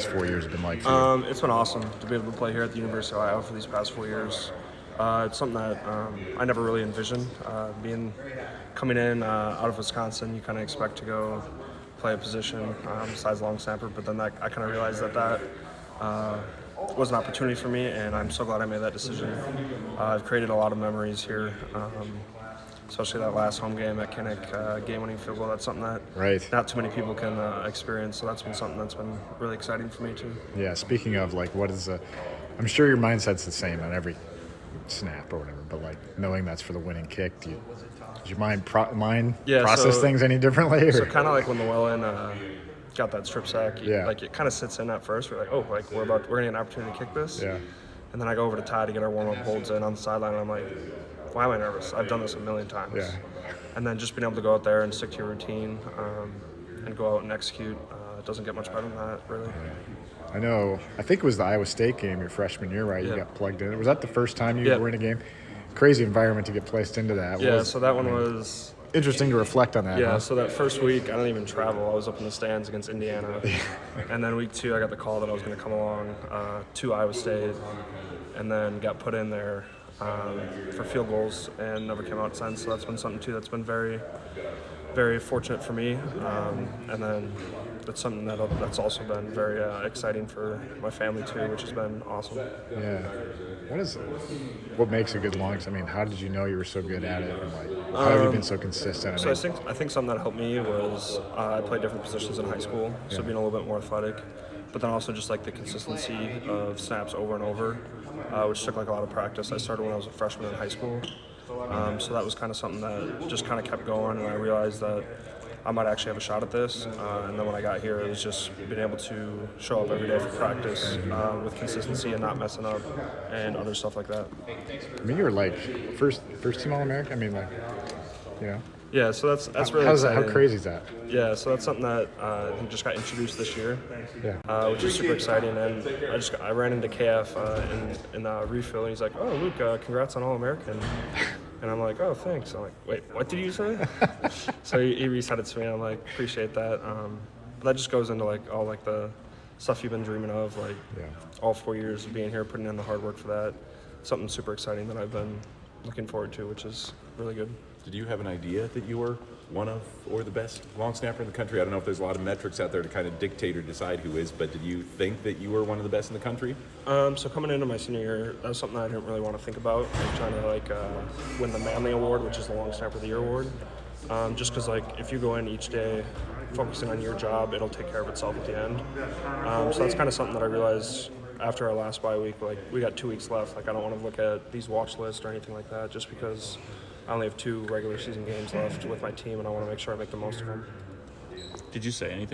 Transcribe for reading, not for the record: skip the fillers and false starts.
4 years have been like for you? It's been awesome to be able to play here at the University of Iowa for these past 4 years. It's something that I never really envisioned. Coming in out of Wisconsin, you kind of expect to go play a position besides long snapper, but then I kind of realized that was an opportunity for me, and I'm so glad I made that decision. I've created a lot of memories here, especially that last home game at Kinnick, game-winning field goal. That's something that not too many people can experience, so that's been something that's been really exciting for me too. Yeah, speaking of, like, I'm sure your mindset's the same on every snap or whatever, but, like, knowing that's for the winning kick, does your mind process things any differently? Or? So kind of like when Llewellyn got that strip sack, like it kind of sits in at first. We're like, oh, like we're gonna get an opportunity to kick this. Yeah. And then I go over to Ty to get our warm-up holds in on the sideline, and I'm like, why am I nervous? I've done this a million times. Yeah. And then just being able to go out there and stick to your routine and go out and execute, it doesn't get much better than that, really. Yeah. I think it was the Iowa State game your freshman year, right? You got plugged in. Was that the first time you were in a game? Crazy environment to get placed into that. Yeah, so that one was interesting to reflect on that. Yeah, huh? So that first week, I didn't even travel. I was up in the stands against Indiana. And then week 2, I got the call that I was going to come along to Iowa State, and then got put in there for field goals and never came out since. So that's been something, too, that's been very, very fortunate for me. And then it's something that's also been very exciting for my family, too, which has been awesome. Yeah. What makes a good long? I mean, how did you know you were so good at it? And like, how have you been so consistent? So I think something that helped me was I played different positions in high school, so being a little bit more athletic, but then also just like the consistency of snaps over and over, which took like a lot of practice. I started when I was a freshman in high school, so that was kind of something that just kind of kept going, and I realized that I might actually have a shot at this. And then when I got here, it was just being able to show up every day for practice with consistency and not messing up and other stuff like that. I mean, you were like first team All-American. I mean, like, you know. Yeah, so that's really exciting. How crazy is that? Yeah, so that's something that I think just got introduced this year, which is super exciting. And I ran into KF in the refill, and he's like, "Oh, Luke, congrats on All-American." And I'm like, "Oh, thanks." I'm like, "Wait, what did you say?" So he reset it to me, and I'm like, "Appreciate that." But that just goes into like all like the stuff you've been dreaming of, like all 4 years of being here, putting in the hard work for that. Something super exciting that I've been looking forward to, which is really good. Did you have an idea that you were one of or the best long snapper in the country? I don't know if there's a lot of metrics out there to kind of dictate or decide who is, but did you think that you were one of the best in the country? So coming into my senior year, that was something I didn't really want to think about. Like trying to win the Manley Award, which is the Long Snapper of the Year award. Just because if you go in each day focusing on your job, it'll take care of itself at the end. So that's kind of something that I realized after our last bye week. Like we got 2 weeks left. Like I don't want to look at these watch lists or anything like that, just because I only have 2 regular season games left with my team, and I want to make sure I make the most of them. Did you say anything